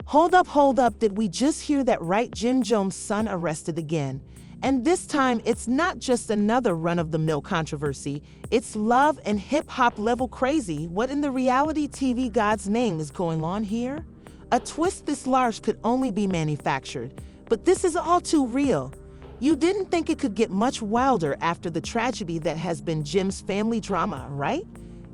Hold up, did we just hear that right? JimJones' son arrested again. And this time, it's not just another run-of-the-mill controversy, it's love and hip-hop level crazy. What in the reality TV God's name is going on here? A twist this large could only be manufactured, but this is all too real. You didn't think it could get much wilder after the tragedy that has been Jim's family drama, right?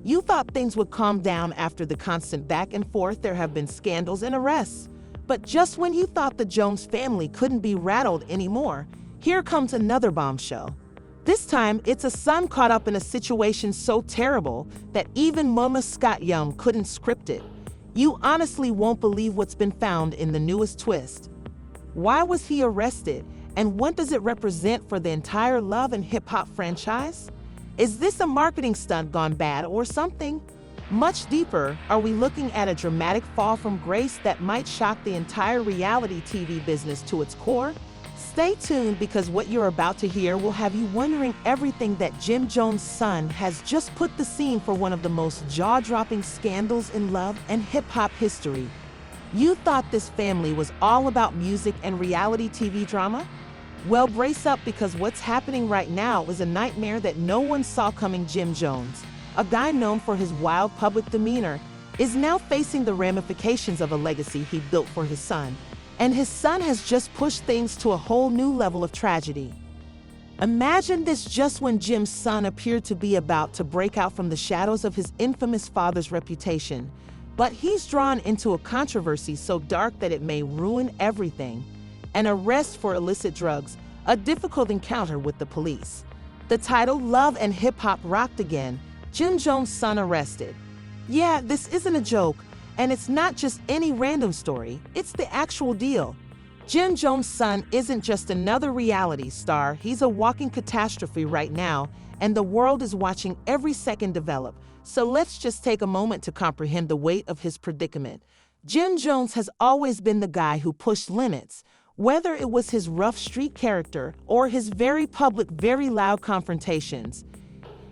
You thought things would calm down after the constant back and forth. There have been scandals and arrests. But just when you thought the Jones family couldn't be rattled anymore, here comes another bombshell. This time, it's a son caught up in a situation so terrible that even Mama Scott Young couldn't script it. You honestly won't believe what's been found in the newest twist. Why was he arrested, and what does it represent for the entire love and hip-hop franchise? Is this a marketing stunt gone bad or something? Much deeper, are we looking at a dramatic fall from grace that might shock the entire reality TV business to its core? Stay tuned, because what you're about to hear will have you wondering everything. That JimJones' son has just put the scene for one of the most jaw-dropping scandals in love and hip-hop history. You thought this family was all about music and reality TV drama? Well, brace up, because what's happening right now is a nightmare that no one saw coming. JimJones, a guy known for his wild public demeanor, is now facing the ramifications of a legacy he built for his son. And his son has just pushed things to a whole new level of tragedy. Imagine this: just when Jim's son appeared to be about to break out from the shadows of his infamous father's reputation, but he's drawn into a controversy so dark that it may ruin everything. An arrest for illicit drugs, a difficult encounter with the police. The title, Love and Hip Hop Rocked Again, JimJones' son arrested. Yeah, this isn't a joke. And it's not just any random story, it's the actual deal. JimJones' son isn't just another reality star, he's a walking catastrophe right now, and the world is watching every second develop. So let's just take a moment to comprehend the weight of his predicament. JimJones has always been the guy who pushed limits, whether it was his rough street character or his very public, very loud confrontations.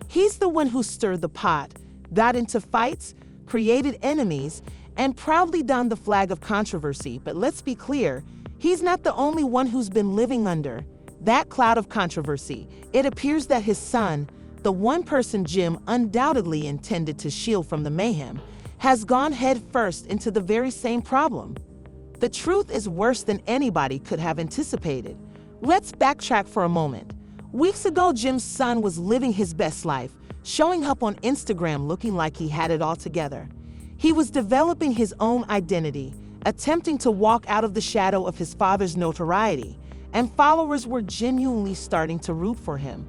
He's the one who stirred the pot, got into fights, created enemies, and proudly donned the flag of controversy. But let's be clear, he's not the only one who's been living under that cloud of controversy. It appears that his son, the one person Jim undoubtedly intended to shield from the mayhem, has gone headfirst into the very same problem. The truth is worse than anybody could have anticipated. Let's backtrack for a moment. Weeks ago, Jim's son was living his best life, showing up on Instagram looking like he had it all together. He was developing his own identity, attempting to walk out of the shadow of his father's notoriety, and followers were genuinely starting to root for him.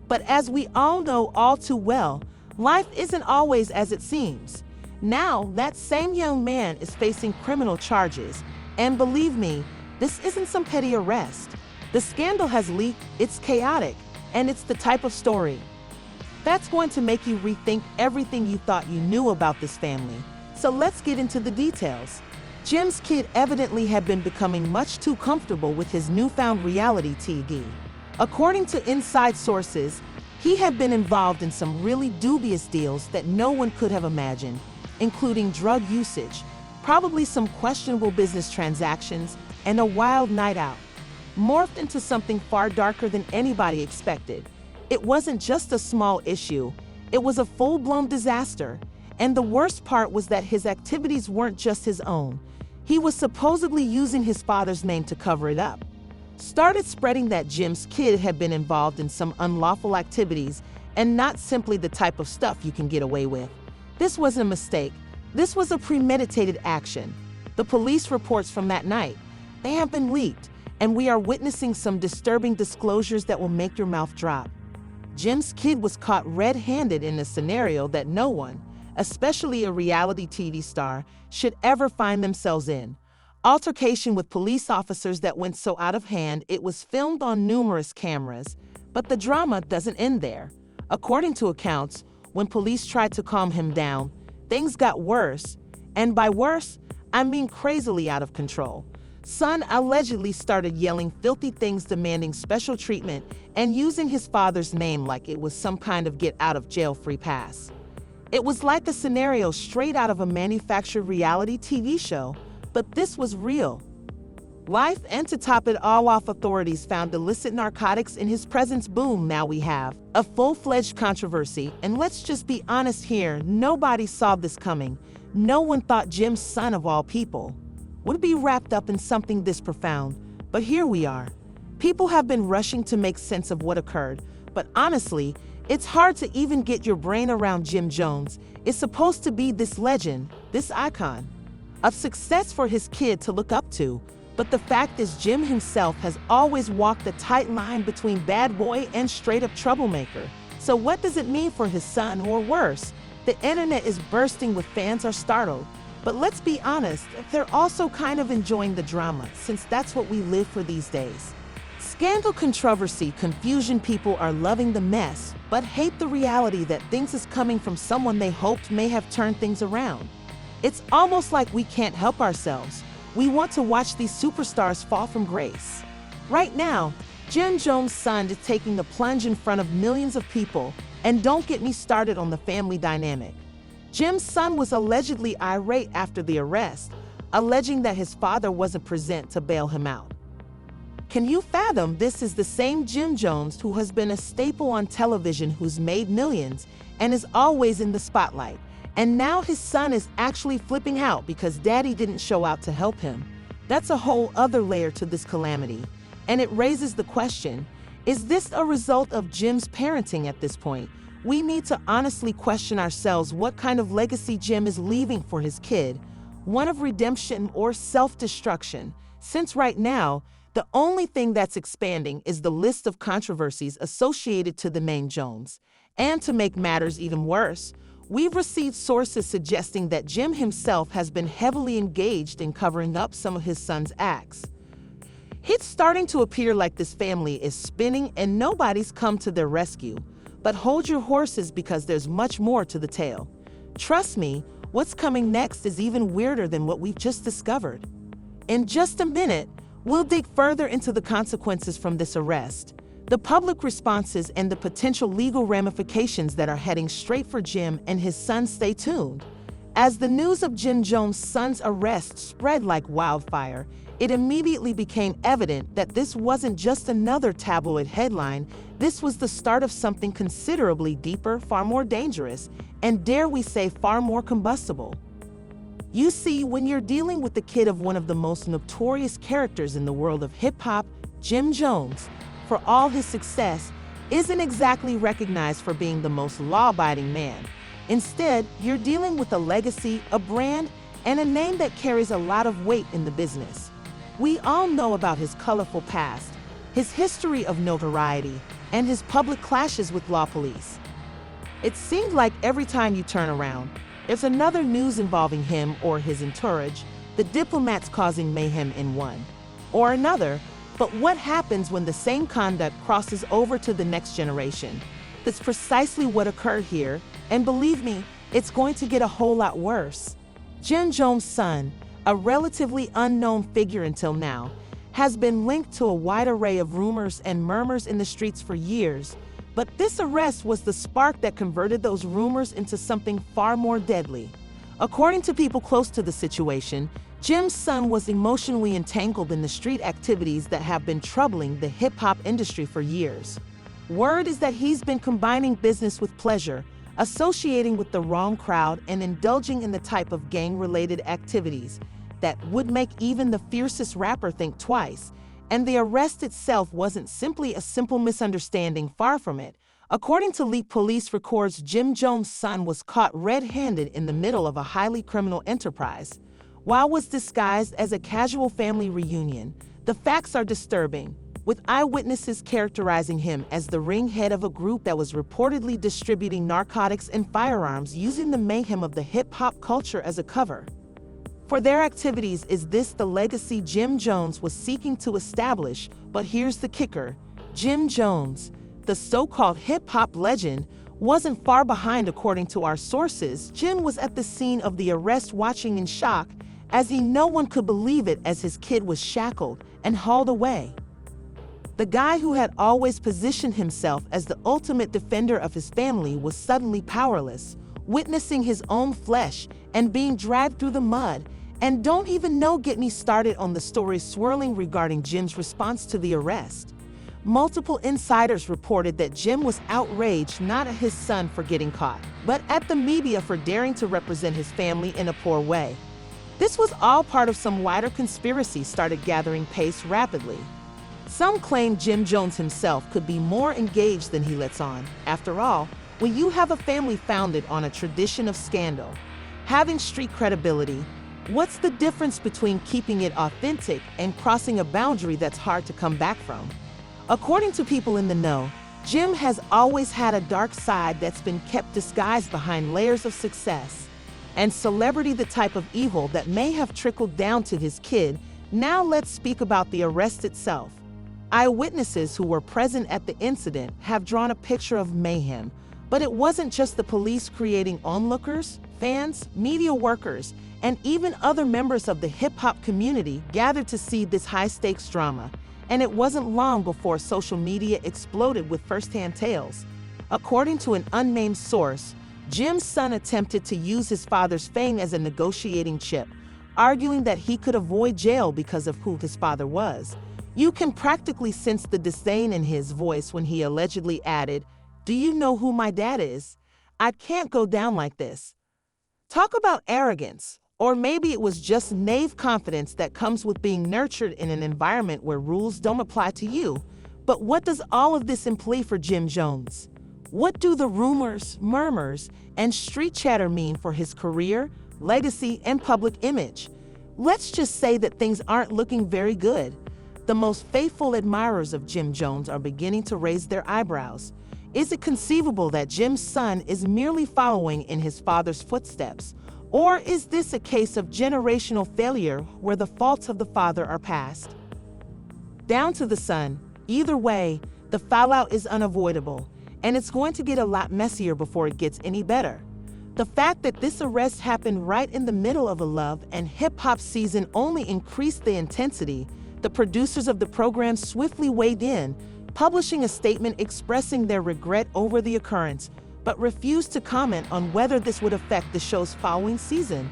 But as we all know all too well, life isn't always as it seems. Now, that same young man is facing criminal charges, and believe me, this isn't some petty arrest. The scandal has leaked, it's chaotic, and it's the type of story that's going to make you rethink everything you thought you knew about this family. So let's get into the details. Jim's kid evidently had been becoming much too comfortable with his newfound reality TV. According to inside sources, he had been involved in some really dubious deals that no one could have imagined, including drug usage, probably some questionable business transactions, and a wild night out, morphed into something far darker than anybody expected. It wasn't just a small issue, it was a full-blown disaster. And the worst part was that his activities weren't just his own. He was supposedly using his father's name to cover it up. Started spreading that Jim's kid had been involved in some unlawful activities, and not simply the type of stuff you can get away with. This wasn't a mistake. This was a premeditated action. The police reports from that night, they have been leaked, and we are witnessing some disturbing disclosures that will make your mouth drop. Jim's kid was caught red-handed in a scenario that no one, especially a reality TV star, should ever find themselves in. Altercation with police officers that went so out of hand it was filmed on numerous cameras. But the drama doesn't end there. According to accounts, when police tried to calm him down, things got worse. And by worse, I mean crazily out of control. Son allegedly started yelling filthy things, demanding special treatment, and using his father's name like it was some kind of get-out-of-jail-free pass. It was like a scenario straight out of a manufactured reality TV show. but this was real life, and to top it all off, authorities found illicit narcotics in his presence. Boom, now we have a full-fledged controversy. And let's just be honest here, nobody saw this coming. No one thought Jim's son, of all people, would be wrapped up in something this profound. But here we are. People have been rushing to make sense of what occurred, but honestly, it's hard to even get your brain around. Jim Jones is supposed to be this legend, this icon of success for his kid to look up to. But the fact is, Jim himself has always walked a tight line between bad boy and straight-up troublemaker. So what does it mean for his son, or worse? The internet is bursting with fans are startled. But let's be honest, they're also kind of enjoying the drama, since that's what we live for these days. Scandal, controversy, confusion. People are loving the mess, but hate the reality that things is coming from someone they hoped may have turned things around. It's almost like we can't help ourselves. We want to watch these superstars fall from grace. Right now, Jim Jones' son is taking the plunge in front of millions of people, and don't get me started on the family dynamic. Jim's son was allegedly irate after the arrest, alleging that his father wasn't present to bail him out. Can you fathom? This is the same Jim Jones who has been a staple on television, who's made millions, and is always in the spotlight. And now his son is actually flipping out because daddy didn't show out to help him. That's a whole other layer to this calamity. And it raises the question, is this a result of Jim's parenting at this point? We need to honestly question ourselves what kind of legacy Jim is leaving for his kid, one of redemption or self-destruction, since right now, the only thing that's expanding is the list of controversies associated to the name Jones. And to make matters even worse, we've received sources suggesting that Jim himself has been heavily engaged in covering up some of his son's acts. It's starting to appear like this family is spinning and nobody's come to their rescue. But hold your horses, because there's much more to the tale. Trust me, what's coming next is even weirder than what we've just discovered. In just a minute, we'll dig further into the consequences from this arrest, the public responses, and the potential legal ramifications that are heading straight for Jim and his son. Stay tuned. As the news of Jim Jones' son's arrest spread like wildfire, it immediately became evident that this wasn't just another tabloid headline. This was the start of something considerably deeper, far more dangerous, and dare we say, far more combustible. You see, when you're dealing with the kid of one of the most notorious characters in the world of hip-hop, Jim Jones, for all his success, isn't exactly recognized for being the most law-abiding man. Instead, you're dealing with a legacy, a brand, and a name that carries a lot of weight in the business. We all know about his colorful past, his history of notoriety, and his public clashes with law police. It seemed like every time you turn around, there's another news involving him or his entourage, the diplomats causing mayhem in one or another. But what happens when the same conduct crosses over to the next generation? That's precisely what occurred here, and believe me, it's going to get a whole lot worse. Jim Jones' son, a relatively unknown figure until now, has been linked to a wide array of rumors and murmurs in the streets for years. But this arrest was the spark that converted those rumors into something far more deadly. According to people close to the situation, Jim's son was emotionally entangled in the street activities that have been troubling the hip-hop industry for years. Word is that he's been combining business with pleasure, associating with the wrong crowd, and indulging in the type of gang-related activities that would make even the fiercest rapper think twice. And the arrest itself wasn't simply a simple misunderstanding, far from it. According to leaked police records, Jim Jones' son was caught red-handed in the middle of a highly criminal enterprise. While it was disguised as a casual family reunion, the facts are disturbing, with eyewitnesses characterizing him as the ringhead of a group that was reportedly distributing narcotics and firearms, using the mayhem of the hip-hop culture as a cover for their activities. Is this the legacy Jim Jones was seeking to establish? But here's the kicker. Jim Jones, the so-called hip-hop legend, wasn't far behind. According to our sources, Jim was at the scene of the arrest, watching in shock, as no one could believe it, as his kid was shackled and hauled away. The guy who had always positioned himself as the ultimate defender of his family was suddenly powerless, witnessing his own flesh and being dragged through the mud. And don't even get me started on the stories swirling regarding Jim's response to the arrest. Multiple insiders reported that Jim was outraged not at his son for getting caught, but at the media for daring to represent his family in a poor way. This was all part of some wider conspiracy started gathering pace rapidly. Some claim JimJones himself could be more engaged than he lets on. After all, when you have a family founded on a tradition of scandal, having street credibility, what's the difference between keeping it authentic and crossing a boundary that's hard to come back from? According to people in the know, Jim has always had a dark side that's been kept disguised behind layers of success and celebrity, the type of evil that may have trickled down to his kid. Now let's speak about the arrest itself. Eyewitnesses who were present at the incident have drawn a picture of mayhem, but it wasn't just the police creating onlookers, fans, media workers, and even other members of the hip-hop community gathered to see this high-stakes drama. And it wasn't long before social media exploded with first-hand tales. According to an unnamed source, Jim's son attempted to use his father's fame as a negotiating chip, arguing that he could avoid jail because of who his father was. You can practically sense the disdain in his voice when he allegedly added, "Do you know who my dad is? I can't go down like this." Talk about arrogance. Or maybe it was just naive confidence that comes with being nurtured in an environment where rules don't apply to you. But what does all of this imply for JimJones? What do the rumors, murmurs, and street chatter mean for his career, legacy, and public image? Let's just say that things aren't looking very good. The most faithful admirers of JimJones are beginning to raise their eyebrows. Is it conceivable that Jim's son is merely following in his father's footsteps? Or is this a case of generational failure where the faults of the father are passed down to the son? Either way, the fallout is unavoidable, and it's going to get a lot messier before it gets any better. The fact that this arrest happened right in the middle of a love and hip-hop season only increased the intensity. The producers of the program swiftly weighed in, publishing a statement expressing their regret over the occurrence, but refused to comment on whether this would affect the show's following season.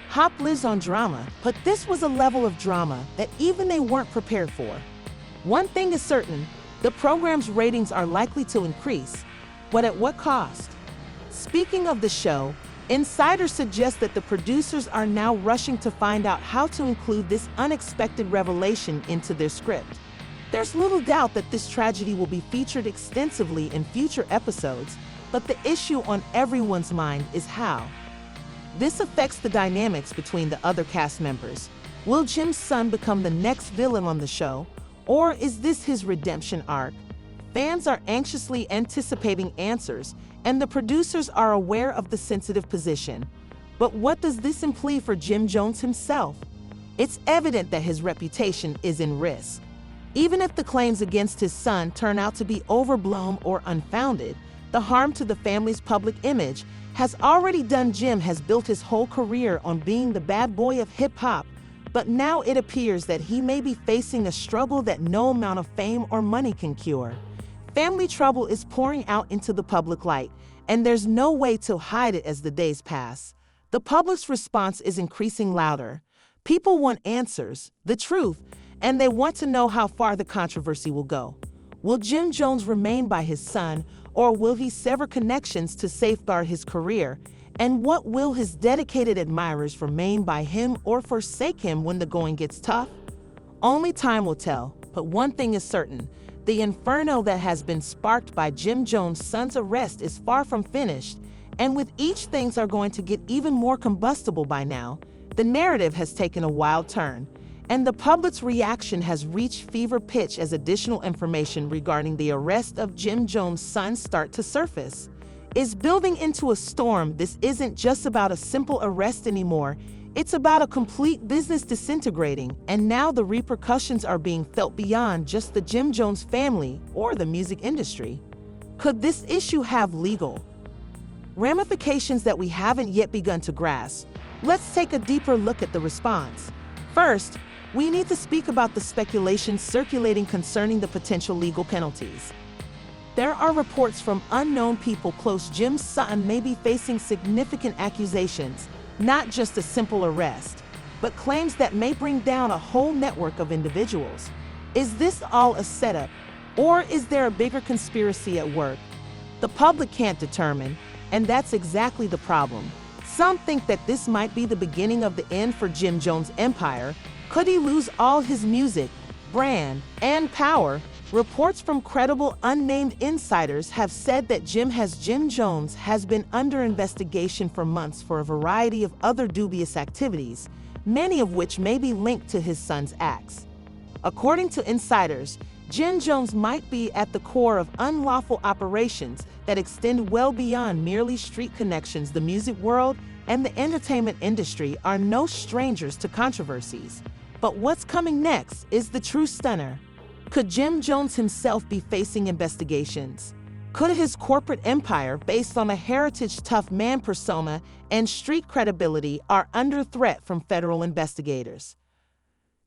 Hop lives on drama, but this was a level of drama that even they weren't prepared for. One thing is certain, the program's ratings are likely to increase, but at what cost? Speaking of the show, insiders suggest that the producers are now rushing to find out how to include this unexpected revelation into their script. There's little doubt that this tragedy will be featured extensively in future episodes, but the issue on everyone's mind is how this affects the dynamics between the other cast members. Will Jim's son become the next villain on the show, or is this his redemption arc? Fans are anxiously anticipating answers, and the producers are aware of the sensitive position. But what does this imply for JimJones himself? It's evident that his reputation is in risk. Even if the claims against his son turn out to be overblown or unfounded, the harm to the family's public image has already done. Jim has built his whole career on being the bad boy of hip-hop, but now it appears that he may be facing a struggle that no amount of fame or money can cure. Family trouble is pouring out into the public light, and there's no way to hide it as the days pass. The public's response is increasing louder. People want answers, the truth, and they want to know how far the controversy will go. Will JimJones remain by his son, or will he sever connections to safeguard his career? And what will his dedicated admirers remain by him or forsake him when the going gets tough? Only time will tell, but one thing is certain. The inferno that has been sparked by JimJones' son's arrest is far from finished, and with each things are going to get even more combustible by now. The narrative has taken a wild turn, and the public's reaction has reached fever pitch as additional information regarding the arrest of JimJones' son start to surface. Is building into a storm. This isn't just about a simple arrest anymore. It's about a complete business disintegrating, and now the repercussions are being felt beyond just the JimJones family or the music industry. Could this issue have legal ramifications that we haven't yet begun to grasp? Let's take a deeper look at the response. First, we need to speak about the speculation circulating concerning the potential legal penalties. There are reports from unknown people close. Jim's son may be facing significant accusations, not just a simple arrest. but claims that may bring down a whole network of individuals. Is this all a setup, or is there a bigger conspiracy at work? The public can't determine, and that's exactly the problem. Some think that this might be the beginning of the end for JimJones' empire. Could he lose all his music, brand, and power? Reports from credible unnamed insiders have said that JimJones has been under investigation for months for a variety of other dubious activities, many of which may be linked to his son's acts. According to insiders, JimJones might be at the core of unlawful operations that extend well beyond merely street connections. The music world and the entertainment industry are no strangers to controversies. But what's coming next is the true stunner. Could JimJones himself be facing investigations? Could his corporate empire, based on a heritage tough man persona and street credibility, are under threat from federal investigators?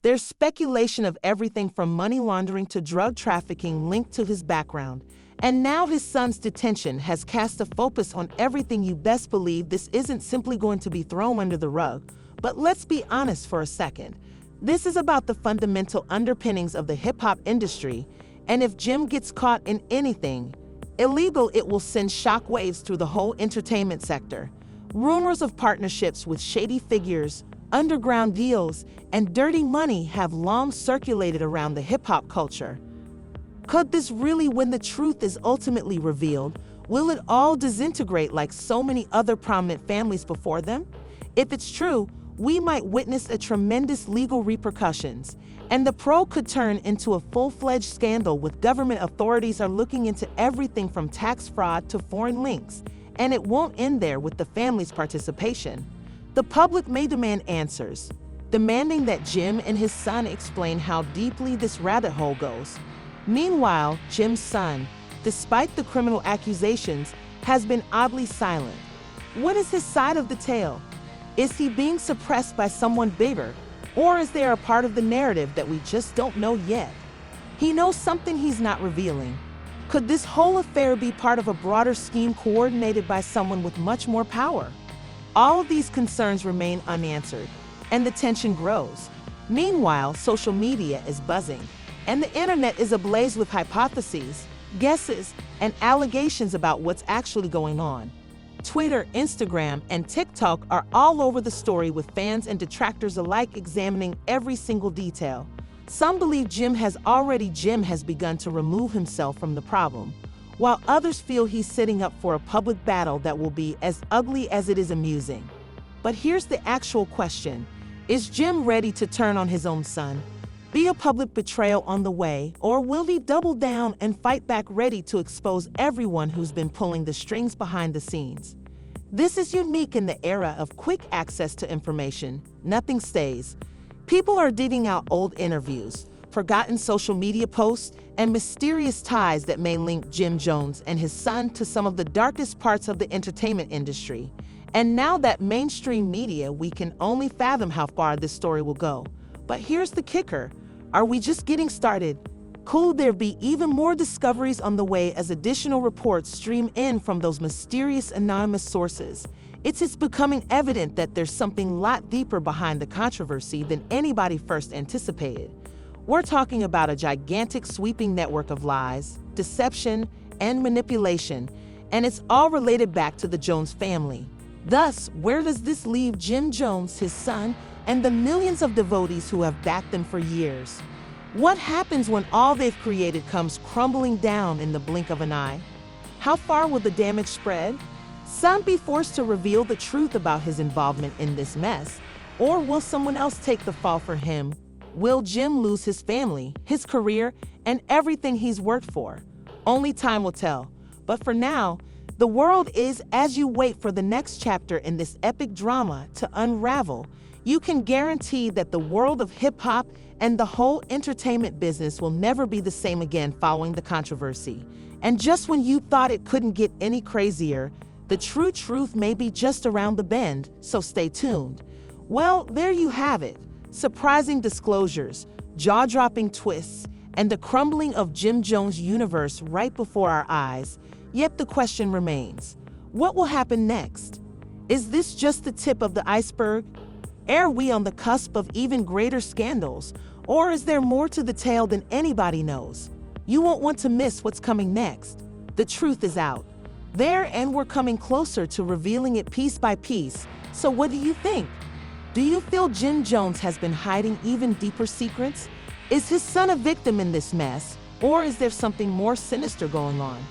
There's speculation of everything from money laundering to drug trafficking linked to his background. And now his son's detention has cast a focus on everything. You best believe this isn't simply going to be thrown under the rug. But let's be honest for a second. This is about the fundamental underpinnings of the hip-hop industry, and if Jim gets caught in anything illegal, it will send shockwaves through the whole entertainment sector. Rumors of partnerships with shady figures, underground deals, and dirty money have long circulated around the hip-hop culture. Could this really, when the truth is ultimately revealed, will it all disintegrate like so many other prominent families before them? If it's true, we might witness a tremendous legal repercussions, and the pro could turn into a full-fledged scandal. With government authorities are looking into everything from tax fraud to foreign links, and it won't end there with the family's participation. The public may demand answers, demanding that Jim and his son explain how deeply this rabbit hole goes. Meanwhile, Jim's son, despite the criminal accusations, has been oddly silent. What is his side of the tale? Is he being suppressed by someone bigger, or is there a part of the narrative that we just don't know yet? He knows something he's not revealing. Could this whole affair be part of a broader scheme coordinated by someone with much more power? All of these concerns remain unanswered, and the tension grows. Meanwhile, social media is buzzing, and the internet is ablaze with hypotheses, guesses, and allegations about what's actually going on. Twitter, Instagram, and TikTok are all over the story, with fans and detractors alike examining every single detail. Some believe Jim has begun to remove himself from the problem, while others feel he's setting up for a public battle that will be as ugly as it is amusing. But here's the actual question. Is Jim ready to turn on his own son? Be a public betrayal on the way, or will he double down and fight back, ready to expose everyone who's been pulling the strings behind the scenes? This is unique in the era of quick access to information. Nothing stays. People are digging out old interviews, forgotten social media posts, and mysterious ties that may link JimJones and his son to some of the darkest parts of the entertainment industry. And now that mainstream media, we can only fathom how far this story will go. But here's the kicker. Are we just getting started? Could there be even more discoveries on the way as additional reports stream in from those mysterious anonymous sources? It's becoming evident that there's something a lot deeper behind the controversy than anybody first anticipated. We're talking about a gigantic, sweeping network of lies, deception, and manipulation, and it's all related back to the Jones family. Thus, where does this leave JimJones, his son, and the millions of devotees who have backed them for years? What happens when all they've created comes crumbling down in the blink of an eye? How far will the damage spread? Some be forced to reveal the truth about his involvement in this mess, or will someone else take the fall for him? Will Jim lose his family, his career, and everything he's worked for? Only time will tell. But for now, the world is as you wait for the next chapter in this epic drama to unravel. You can guarantee that the world of hip-hop and the whole entertainment business will never be the same again following the controversy. And just when you thought it couldn't get any crazier, the true truth may be just around the bend, so stay tuned. Well, there you have it. Surprising disclosures, jaw-dropping twists, and the crumbling of JimJones' universe right before our eyes. Yet the question remains, what will happen next? Is this just the tip of the iceberg? Are we on the cusp of even greater scandals, or is there more to the tale than anybody knows? You won't want to miss what's coming next. The truth is out there, and we're coming closer to revealing it piece by piece. So what do you think? Do you feel JimJones has been hiding even deeper secrets? Is his son a victim in this mess, or is there something more sinister going on?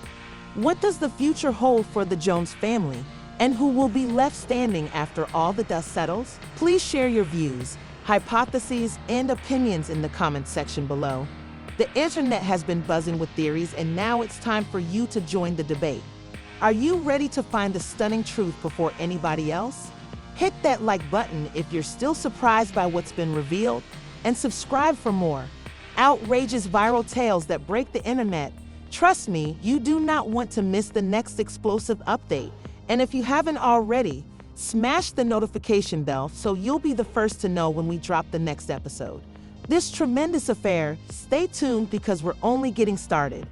What does the future hold for the Jones family, and who will be left standing after all the dust settles? Please share your views, hypotheses, and opinions in the comments section below. The internet has been buzzing with theories, and now it's time for you to join the debate. Are you ready to find the stunning truth before anybody else? Hit that like button if you're still surprised by what's been revealed, and subscribe for more outrageous viral tales that break the internet. Trust me, you do not want to miss the next explosive update. And if you haven't already, smash the notification bell so you'll be the first to know when we drop the next episode. This tremendous affair, stay tuned because we're only getting started.